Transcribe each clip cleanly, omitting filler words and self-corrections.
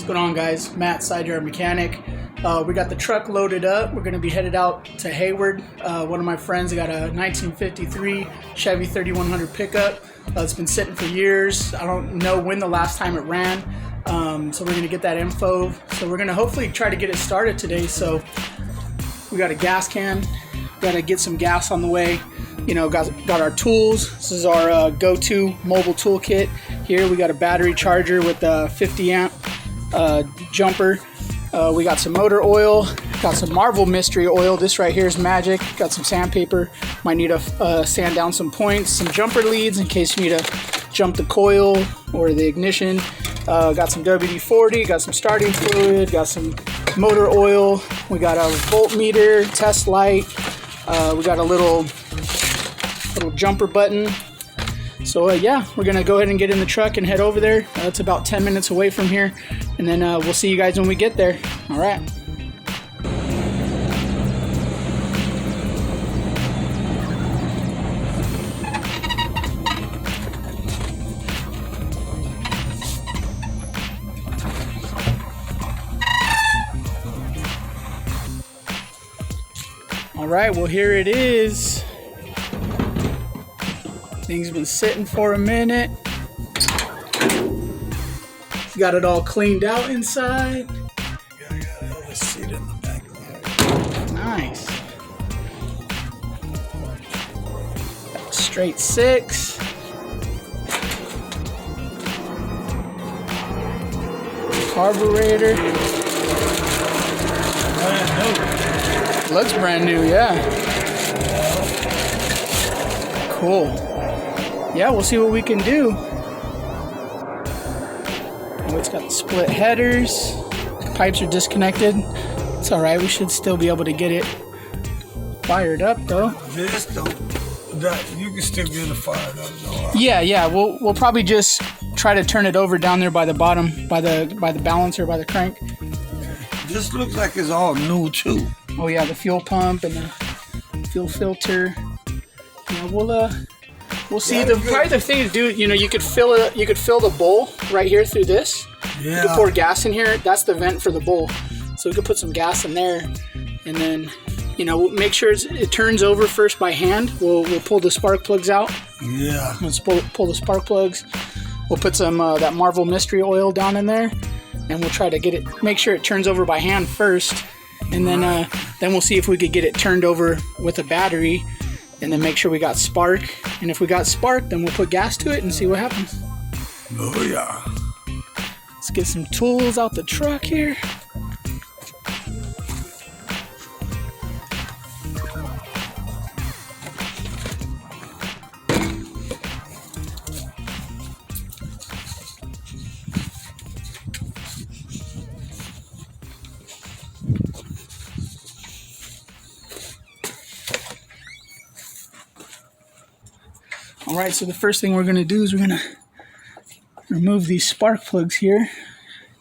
What's going on, guys? Matt, side yard mechanic. We got the truck loaded up. We're going to be headed out to Hayward. One of my friends got a 1953 Chevy 3100 pickup. It's been sitting for years. I don't know when the last time it ran. So we're going to get that info. So we're going to hopefully try to get it started today. So we got a gas can. Got to get some gas on the way. You know, got our tools. This is our go-to mobile toolkit. Here we got a battery charger with a 50 amp jumper. We got some motor oil, got some Marvel mystery oil. This right here is magic. Got some sandpaper. Might need to sand down some points, some jumper leads in case you need to jump the coil or the ignition. Got some WD-40, got some starting fluid, got some motor oil. We got a voltmeter, test light. We got a little jumper button. So yeah, we're gonna go ahead and get in the truck and head over there. It's about 10 minutes away from here, and then we'll see you guys when we get there. All right. All right, well, here it is. Thing's been sitting for a minute. Got it all cleaned out inside. Got a seat in the back. Nice. Straight 6. Carburetor. Brand new. Looks brand new, yeah. Cool. Yeah, we'll see what we can do. Oh, it's got split headers. Pipes are disconnected. It's all right. We should still be able to get it fired up, though. This don't. You can still get it fired up, though. Yeah. We'll probably just try to turn it over down there by the bottom, by the balancer, by the crank. This looks like it's all new too. Oh yeah, the fuel pump and the fuel filter. Yeah, we'll see. Probably the thing to do, you know, you could fill the bowl right here through this. Yeah. You could pour gas in here. That's the vent for the bowl. So we could put some gas in there, and then, you know, we'll make sure it turns over first by hand. We'll pull the spark plugs out. Yeah. Let's pull the spark plugs. We'll put some that Marvel mystery oil down in there, and we'll try to make sure it turns over by hand first, and then we'll see if we could get it turned over with a battery. And then make sure we got spark. And if we got spark, then we'll put gas to it and see what happens. Oh, yeah. Let's get some tools out the truck here. All right, so the first thing we're going to do is we're going to remove these spark plugs here.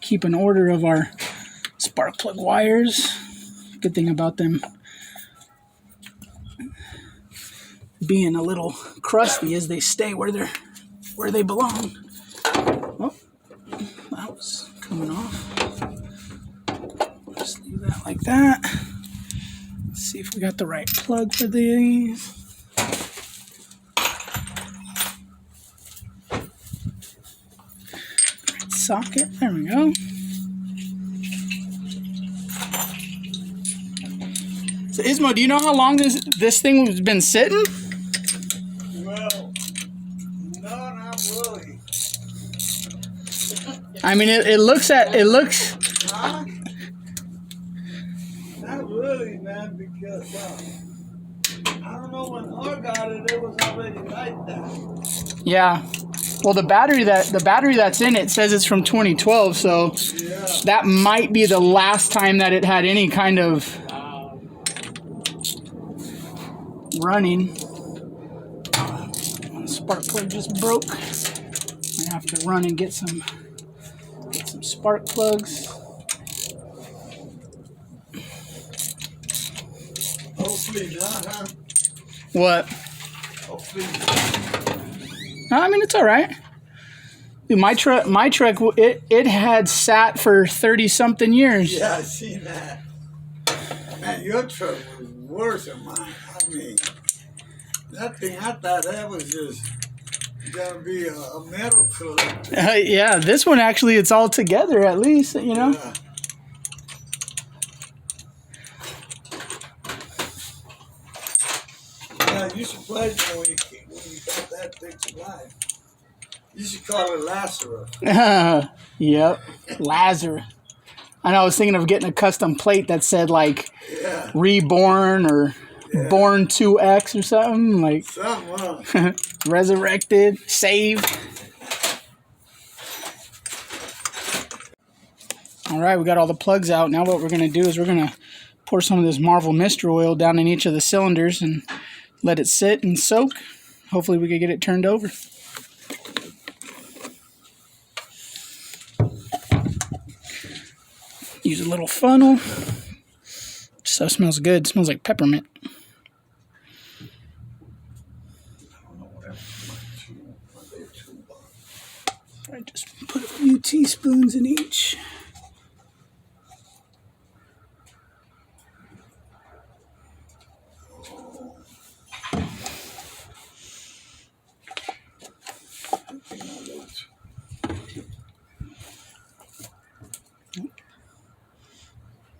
Keep an order of our spark plug wires. Good thing about them being a little crusty is they stay where they belong. Oh, that was coming off. Just leave that like that. Let's see if we got the right plug for these. Socket, there we go. So Ismo, do you know how long this thing has been sitting? Well, no, not really. I mean, it looks. Huh? Not really, man, because I don't know when I got it. It was already like that. Yeah. Well, the battery that's in it says it's from 2012, so yeah, that might be the last time that it had any kind of running. Spark plug just broke. I have to run and get some spark plugs. Hopefully not, huh? What? Hopefully. I mean, it's all right. Dude, my truck, it had sat for 30-something years. Yeah, I seen that. Man, your truck was worse than mine. I mean, that thing, I thought that was just gonna be a metal collector. Yeah, this one actually, it's all together at least, you know? Yeah. Yeah, you surprised me when you got that thing to life. You should call it Lazarus. Yep, Lazarus. I know, I was thinking of getting a custom plate that said like Yeah. Reborn or Born 2X or something, like Something, resurrected, saved. All right, we got all the plugs out. Now what we're going to do is we're going to pour some of this Marvel Mister oil down in each of the cylinders and let it sit and soak. Hopefully we can get it turned over. Use a little funnel. Stuff smells good. It smells like peppermint. I just put a few teaspoons in each.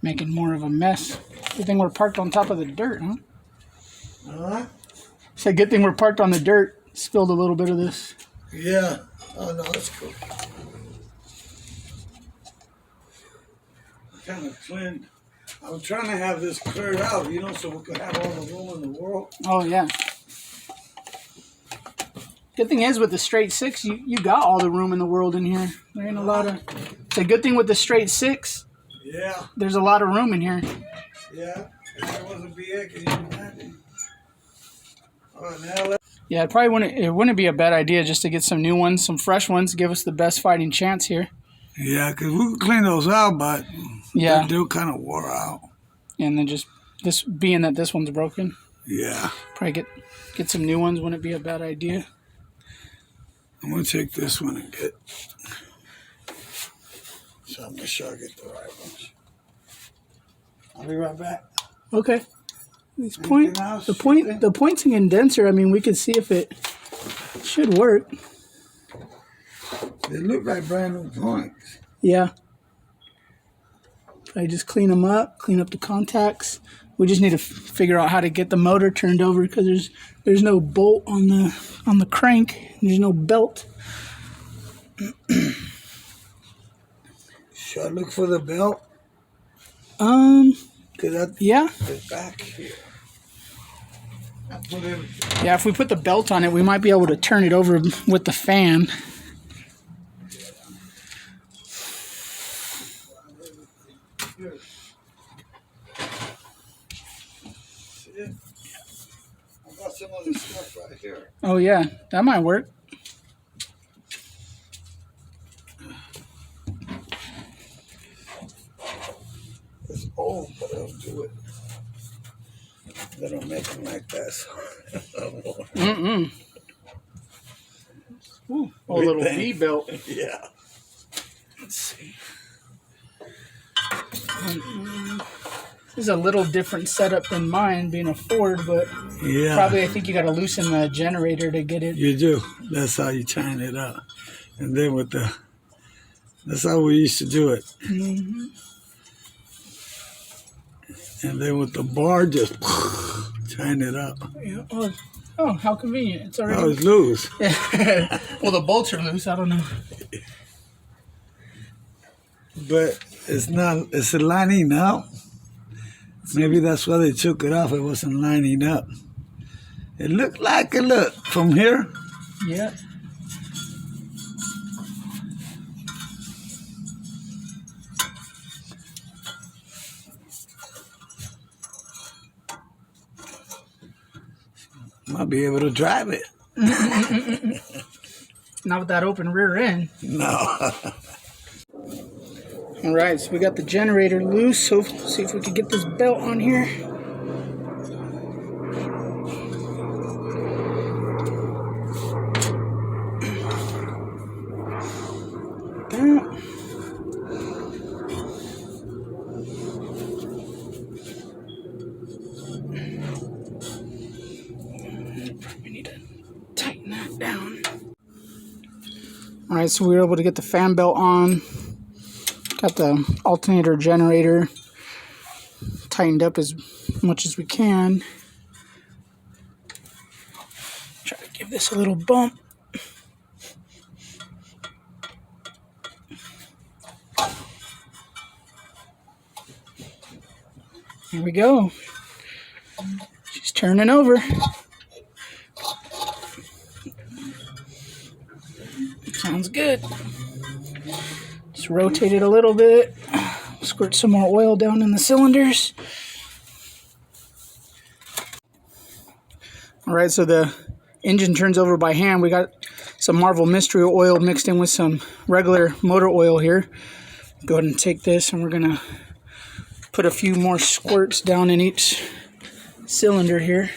Making more of a mess. Good thing we're parked on top of the dirt, huh? Huh? Said good thing we're parked on the dirt. Spilled a little bit of this. Yeah. Oh, no, that's cool. Kind of clean. I'm trying to have this cleared out, you know, so we can have all the room in the world. Oh, yeah. Good thing is with the straight six, you got all the room in the world in here. There ain't a lot of... It's a good thing with the straight six. Yeah. There's a lot of room in here. Yeah. If there was a BA, can you imagine? All right, now let's... Yeah, it wouldn't be a bad idea just to get some new ones, some fresh ones, give us the best fighting chance here. Yeah, because we can clean those out, but yeah, they're kind of wore out. And then just this being that this one's broken. Yeah. Probably get some new ones wouldn't be a bad idea. I'm going to take this one and get... So I'm make sure I get the right ones. I'll be right back. Okay. These the pointing condenser, I mean, we can see if it should work. They look like brand new points. Yeah. I just clean them up, clean up the contacts. We just need to figure out how to get the motor turned over because there's no bolt on the crank. There's no belt. Should I look for the belt? Yeah. It's back here. Yeah, if we put the belt on it, we might be able to turn it over with the fan. I got some of this stuff right here. Oh yeah, that might work. It's old, but I'll do it. They don't make them like that. Ooh, a little V belt. Yeah. Let's see. This is a little different setup than mine, being a Ford, but yeah, probably I think you got to loosen the generator to get it. You do. That's how you tighten it up. And then with the, that's how we used to do it. Mm-hmm. And then with the bar, just tighten it up. Yeah. Oh, how convenient. It's already... Oh, it's loose. Well, the bolts are loose. I don't know. But it's not, it's lining up. Maybe that's why they took it off. It wasn't lining up. It looked like it looked from here. Yeah. Might be able to drive it. Not with that open rear end. No. All right, so we got the generator loose. So see if we can get this belt on here. Alright, so we were able to get the fan belt on. Got the alternator generator tightened up as much as we can. Try to give this a little bump. Here we go. She's turning over. Sounds good. Just rotate it a little bit. Squirt some more oil down in the cylinders. Alright, so the engine turns over by hand. We got some Marvel Mystery oil mixed in with some regular motor oil here. Go ahead and take this, and we're going to put a few more squirts down in each cylinder here.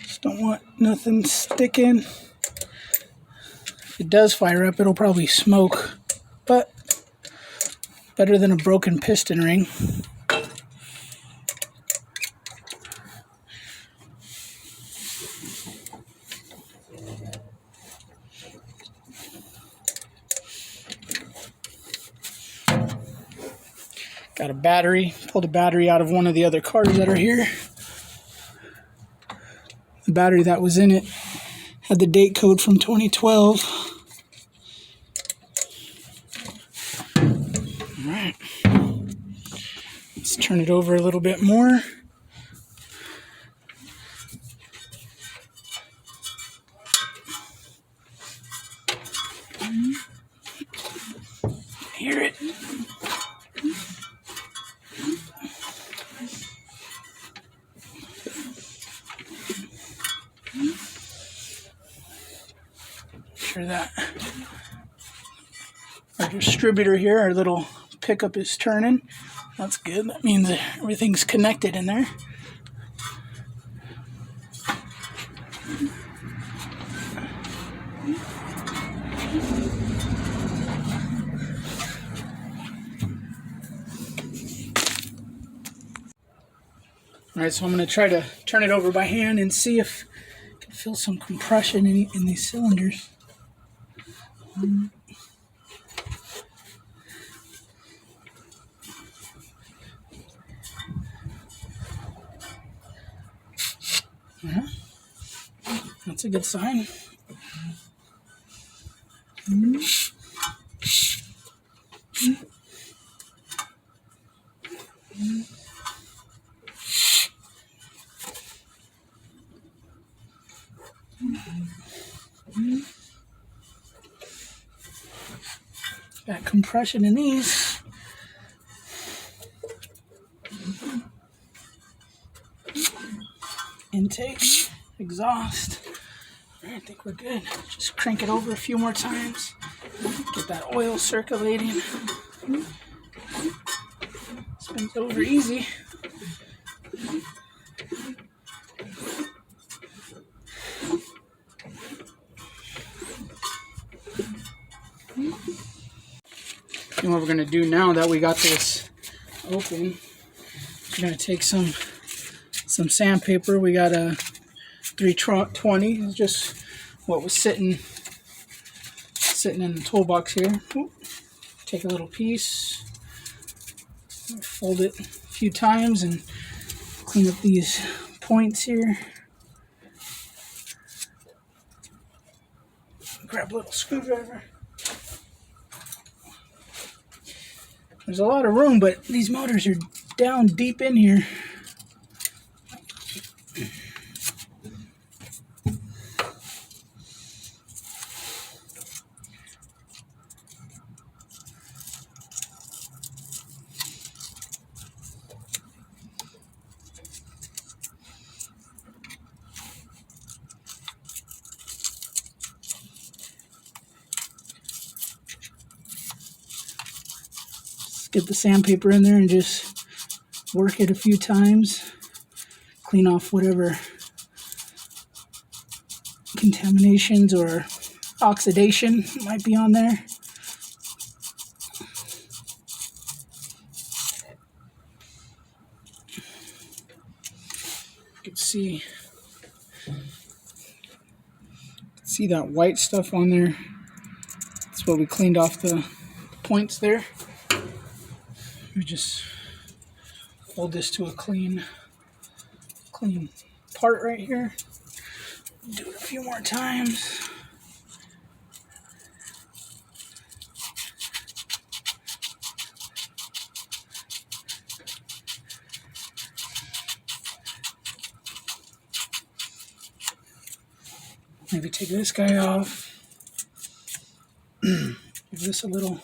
Just don't want nothing sticking. If it does fire up, it'll probably smoke, but better than a broken piston ring. Got a battery. Pulled a battery out of one of the other cars that are here. The battery that was in it had the date code from 2012. Alright. Let's turn it over a little bit more. Hear it. Sure that our distributor here, our little pickup, is turning. That's good. That means that everything's connected in there. Alright, so I'm going to try to turn it over by hand and see if I can feel some compression in these cylinders. That's a good sign. Got compression in these. Intake, exhaust. All right, I think we're good. Just crank it over a few more times. Get that oil circulating. Spins over easy. And what we're going to do now that we got this open, we're going to take some sandpaper. We got a 320. It's just what was sitting in the toolbox here. Take a little piece, fold it a few times, and clean up these points here. Grab a little screwdriver. There's a lot of room, but these motors are down deep in here. Get the sandpaper in there and just work it a few times. Clean off whatever contaminations or oxidation might be on there. You can see See that white stuff on there? That's what we cleaned off the points there. We just hold this to a clean part right here. Do it a few more times. Maybe take this guy off. Give this a little.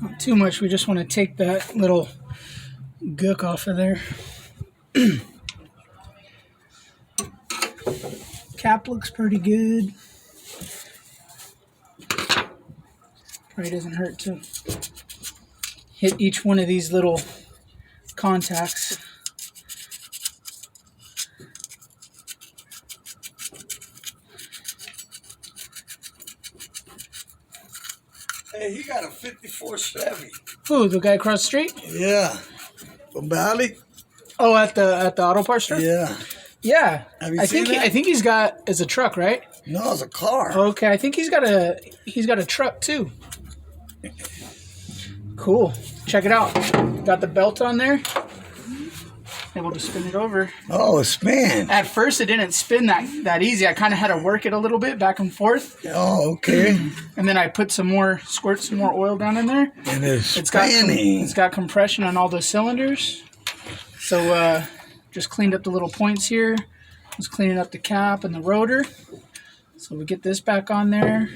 Not too much, we just want to take that little gook off of there. Cap looks pretty good. Probably doesn't hurt to hit each one of these little contacts. Hey, he got a 54 Chevy. Ooh, the guy across the street? Yeah. From Valley? Oh, at the auto parts store? Yeah. Yeah. Have you seen that? I think he's got, it's a truck, right? No, it's a car. Okay, I think he's got a truck too. Cool. Check it out. Got the belt on there. Able to spin it over. Oh, spin. At first, it didn't spin that easy. I kind of had to work it a little bit back and forth. Oh, okay. And then I squirt some more oil down in there. And it's spinning. It's got compression on all the cylinders. So just cleaned up the little points here. Was cleaning up the cap and the rotor. So we get this back on there.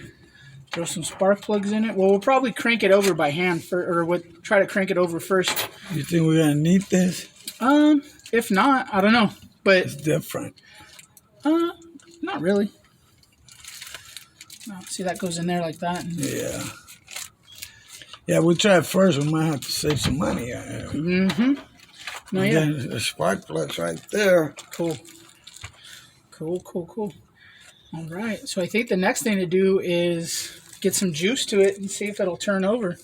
Throw some spark plugs in it. Well, we'll probably crank it over by hand, try to crank it over first. You think we're gonna need this? If not, I don't know. But It's different. not really. No, see, that goes in there like that. Yeah. Yeah, we'll try it first. We might have to save some money. Mm-hmm. No, And yeah. then the spark plugs right there. Cool. All right. So I think the next thing to do is get some juice to it and see if it'll turn over.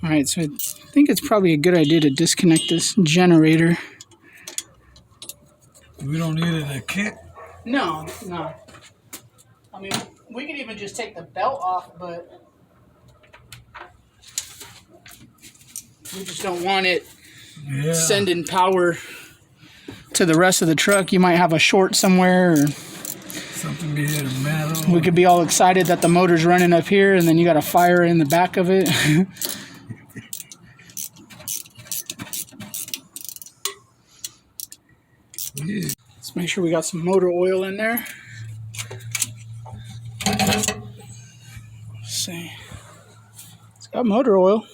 All right. So I think it's probably a good idea to disconnect this generator. We don't need it to kick. No. I mean, we could even just take the belt off, but we just don't want it sending power to the rest of the truck. You might have a short somewhere, or Something be hit in metal. we could be all excited that the motor's running up here, and then you got a fire in the back of it. Let's make sure we got some motor oil in there. Let's see. It's got motor oil.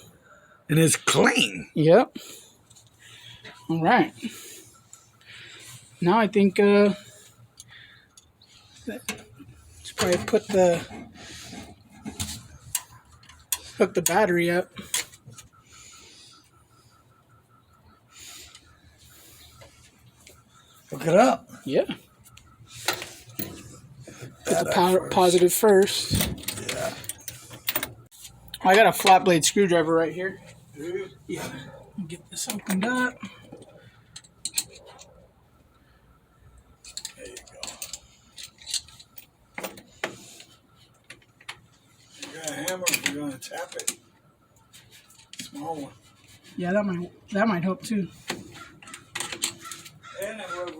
And it's clean. Yep. All right. Now I think let's probably hook the battery up. Hook it up. Yeah. Put the power positive first. Yeah. I got a flat blade screwdriver right here. Yeah. Get this opened up. There you go. You got a hammer if you're gonna tap it. Small one. Yeah, that might help too. And a rubber.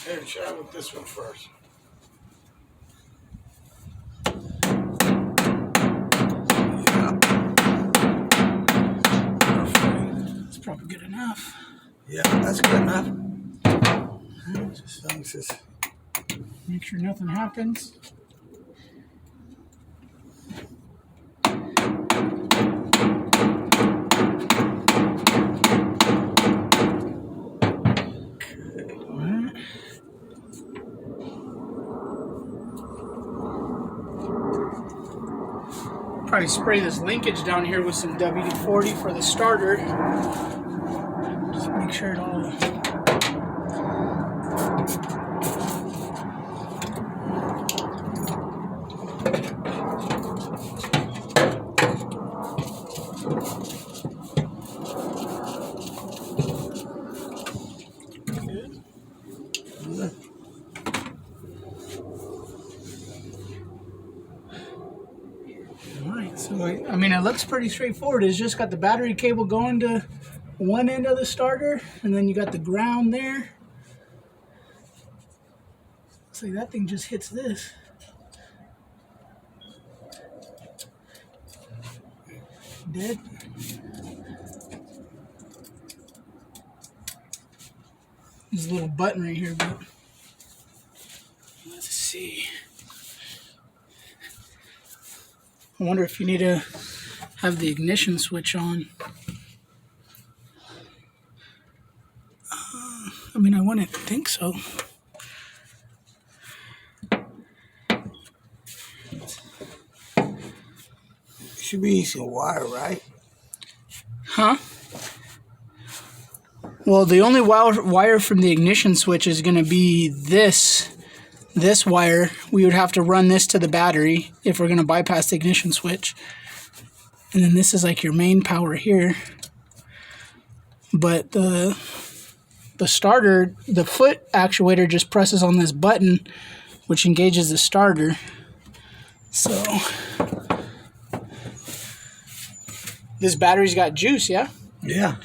Here, try with this one first. Yeah. Perfect. It's probably good enough. Yeah, that's good enough. Just long as it's Make sure nothing happens. probably spray this linkage down here with some WD-40 for the starter. Just make sure it all... Alright, so I mean, it looks pretty straightforward. It's just got the battery cable going to one end of the starter, and then you got the ground there. Looks like that thing just hits this. Dead. There's a little button right here, but let's see. I wonder if you need to have the ignition switch on. I mean, I wouldn't think so. Should be some wire, right? Huh? Well, the only wire from the ignition switch is going to be this wire. We would have to run this to the battery if we're going to bypass the ignition switch. And then this is like your main power here. But the starter, the foot actuator just presses on this button, which engages the starter. So this battery's got juice, yeah? Yeah.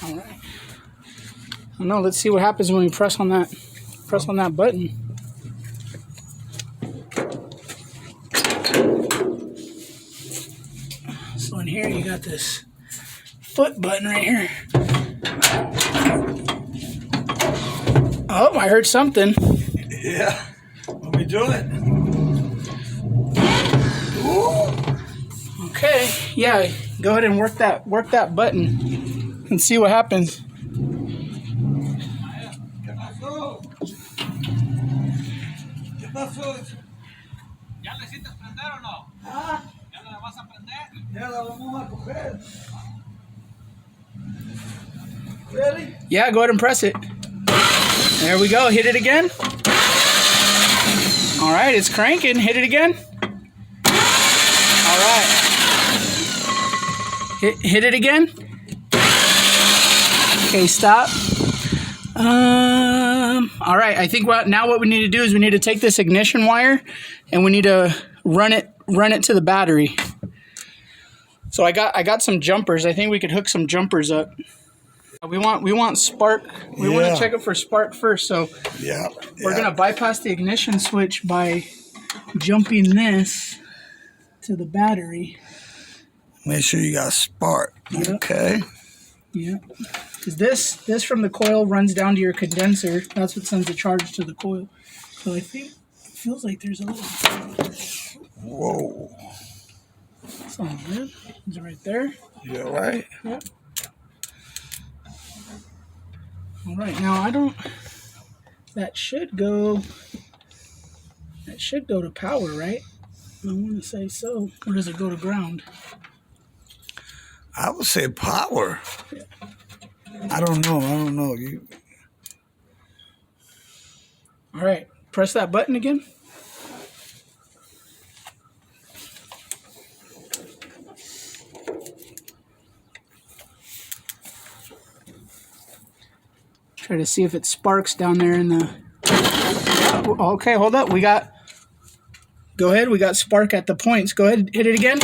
All right. I don't know. Let's see what happens when we press on that button. So in here you got this foot button right here. Oh, I heard something. Yeah. Let me do it. Ooh. Okay. Yeah. Go ahead and work that button and see what happens. ¿Ya le hiciste prender o no? Ah, ¿Ya le vas a prender? ya la vamos a coger. Ready? Yeah, go ahead and press it. There we go. Hit it again. All right, it's cranking. Hit it again. All right. Hit it again. Okay, stop. All right, I think now what we need to do is we need to take this ignition wire and we need to run it to the battery. So I got some jumpers. I think we could hook some jumpers up. We want spark. We want to check it for spark first. So we're gonna bypass the ignition switch by jumping this to the battery. Make sure you got spark. Yep. Okay. Yeah. Because this from the coil runs down to your condenser. That's what sends the charge to the coil. So I think it feels like there's a little. Whoa. It's all good. Is it right there? You all right? Yep. All right. Now I don't. That should go to power, right? I want to say so. Or does it go to ground? I would say power. Yeah. I don't know. You. All right. Press that button again. Try to see if it sparks down there in the... Okay, hold up. Go ahead. We got spark at the points. Go ahead. Hit it again.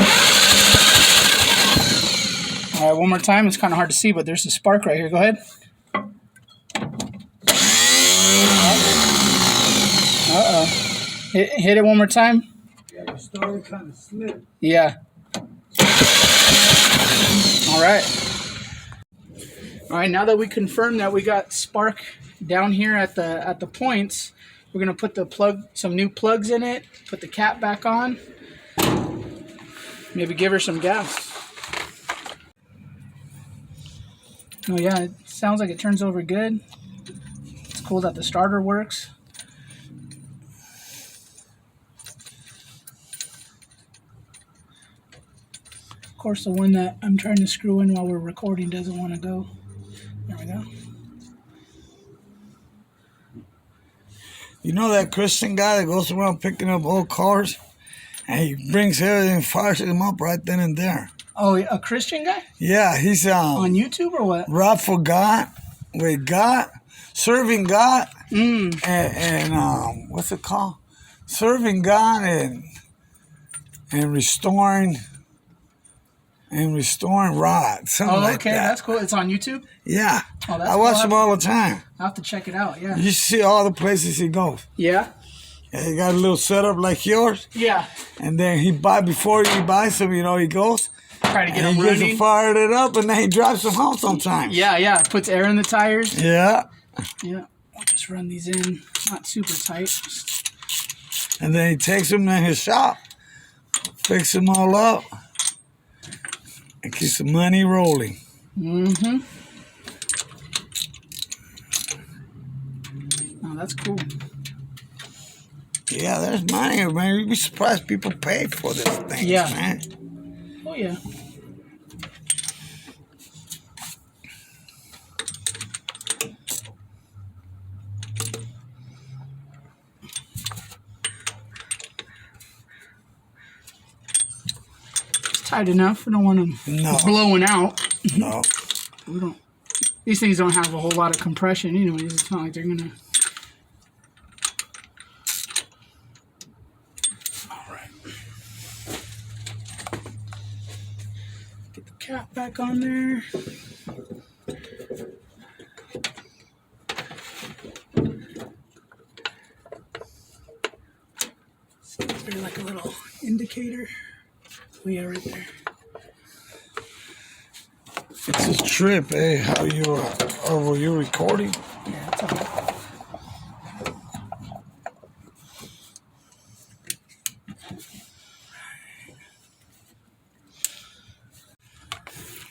All right, one more time. It's kind of hard to see, but there's a spark right here. Go ahead. Uh-oh. Hit it one more time. Yeah, the starter kind of slipped. Yeah. All right. All right, now that we confirmed that we got spark down here at the points, we're gonna put some new plugs in it, put the cap back on, maybe give her some gas. Oh yeah, it sounds like it turns over good. It's cool that the starter works. course, the one that I'm trying to screw in while we're recording doesn't want to go. There we go. You know that Christian guy that goes around picking up old cars? And he brings everything and fires them up right then and there. Oh, a Christian guy? Yeah, he's on YouTube or what? Rob for God, with God, serving God, and what's it called? Serving God and restoring rods, something like okay, that. that's cool. It's on YouTube? Yeah, Oh, that's I watch cool. him all the time. I'll have to check it out, yeah. You see all the places he goes. Yeah? Yeah, he got a little setup like yours. Yeah. And then before he buys them, you know, he goes. Try to get and them he gets running. them fired it up, and then he drives them home sometimes. Yeah. Puts air in the tires. Yeah. Yeah. We'll just run these in, not super tight. And then he takes them in his shop, fix them all up, and keeps the money rolling. Mm-hmm. Oh, that's cool. Yeah, there's money, man. You'd be surprised people pay for this thing, man. Oh, yeah. It's tight enough. We don't want them blowing out. No. We don't. These things don't have a whole lot of compression anyways. It's not like they're gonna. All right. Get the cap back on there. See, is there like a little indicator? Oh, yeah, right there. It's a trip, eh? How you were you recording? Yeah, it's all right.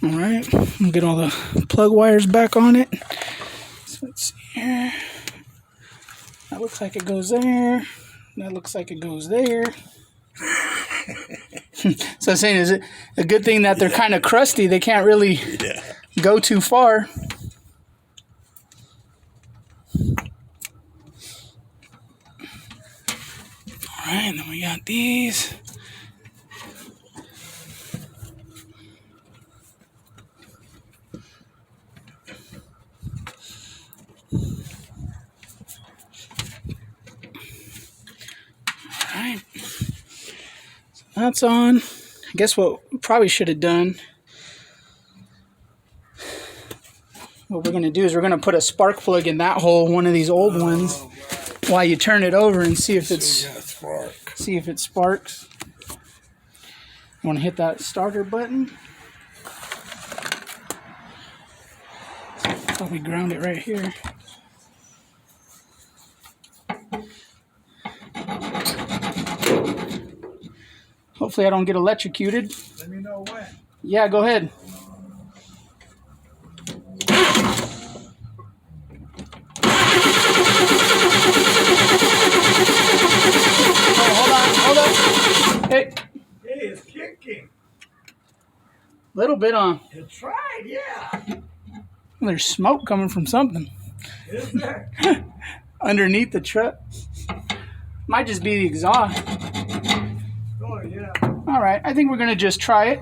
All right, we'll get all the plug wires back on it. So let's see here. That looks like it goes there. That looks like it goes there. So I'm saying, is it a good thing that they're kind of crusty? They can't really go too far. All right, and then we got these. Alright, so that's on. I guess what we probably should have done, what we're going to do is we're going to put a spark plug in that hole, one of these old ones, while you turn it over and see if it's see if it sparks. You want to hit that starter button. Probably ground it right here. Hopefully I don't get electrocuted. Let me know when. Yeah, go ahead. Oh, hold on. Hey. Hey, it's kicking. Little bit on. You tried, yeah. There's smoke coming from something. Is there? Underneath the truck. Might just be the exhaust. Oh, yeah. All right, I think we're going to just try it.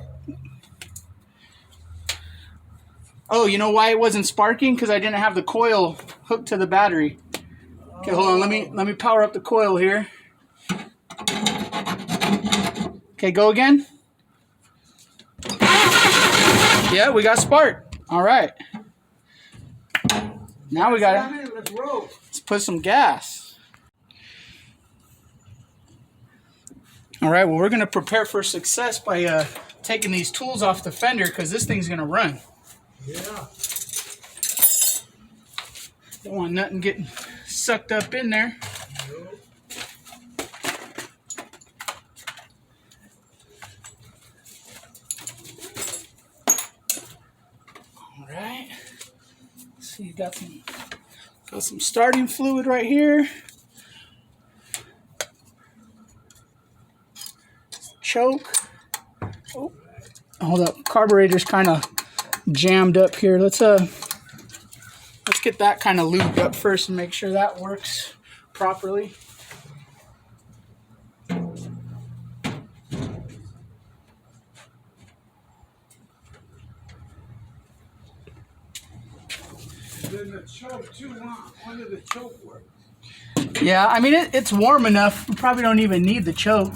Oh, you know why it wasn't sparking? Because I didn't have the coil hooked to the battery. Okay, hold on. Let me power up the coil here. Okay, go again. Yeah, we got spark. All right. Now we got it. Let's put some gas. All right, well, we're going to prepare for success by taking these tools off the fender because this thing's going to run. Yeah. Don't want nothing getting sucked up in there. All right. So you got some starting fluid right here. Choke. Oh. hold up, carburetor's kind of jammed up here. Let's get that kind of lubed up first and make sure that works properly. Then the choke too, under the choke works. Yeah, I mean it's warm enough. We probably don't even need the choke.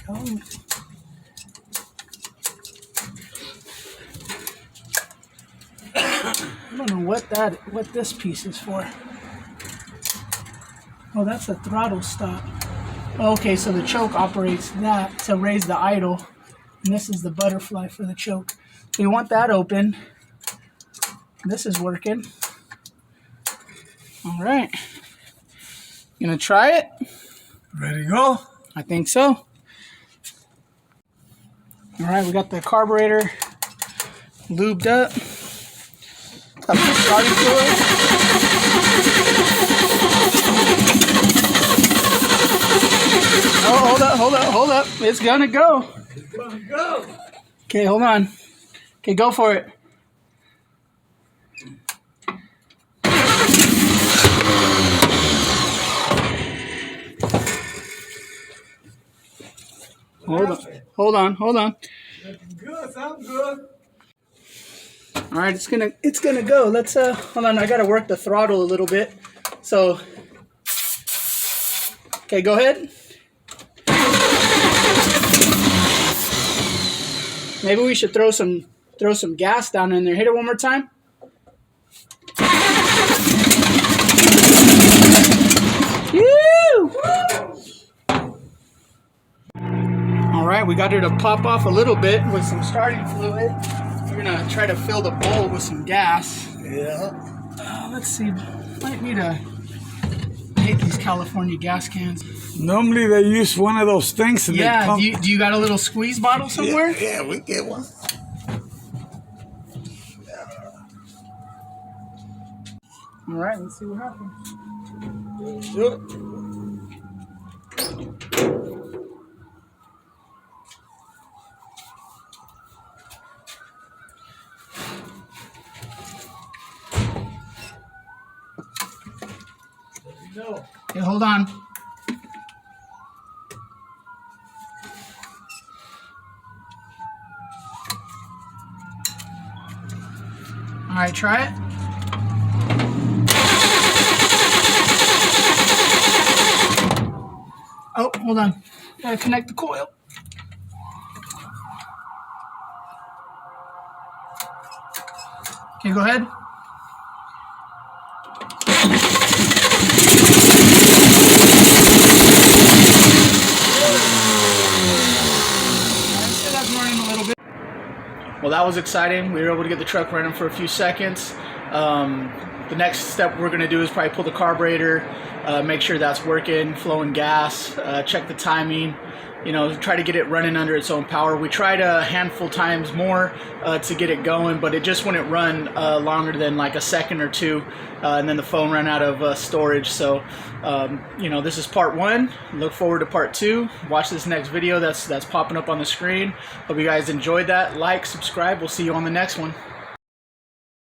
I don't know what this piece is for. Oh, that's the throttle stop. Okay, so the choke operates that to raise the idle, and this is the butterfly for the choke. So you want that open. This is working. All right. Gonna try it? Ready to go? I think so. All right, we got the carburetor lubed up. Got the starting fluid. Oh, hold up. It's gonna go. It's gonna go. Okay, hold on. Okay, go for it. Hold on. Looking good, sounds good. All right, it's gonna go. Let's hold on. I gotta work the throttle a little bit. So, okay, go ahead. Maybe we should throw some gas down in there. Hit it one more time. Woo! All right, we got her to pop off a little bit with some starting fluid. We're gonna try to fill the bowl with some gas. Yeah. Let's see. Might need I hate these California gas cans. Normally they use one of those things and they Yeah. pump. Do you got a little squeeze bottle somewhere? Yeah, we get one. All right. Let's see what happens. Do it. No. Okay, hold on. All right, try it. Oh, hold on. Gotta connect the coil. Okay, go ahead. Well, that was exciting. We were able to get the truck running for a few seconds. The next step we're going to do is probably pull the carburetor, make sure that's working, flowing gas, check the timing, try to get it running under its own power. We tried a handful times more to get it going, but it just wouldn't run longer than like a second or two, and then the phone ran out of storage. So, this is part one. Look forward to part two. Watch this next video that's popping up on the screen. Hope you guys enjoyed that. Like, subscribe. We'll see you on the next one.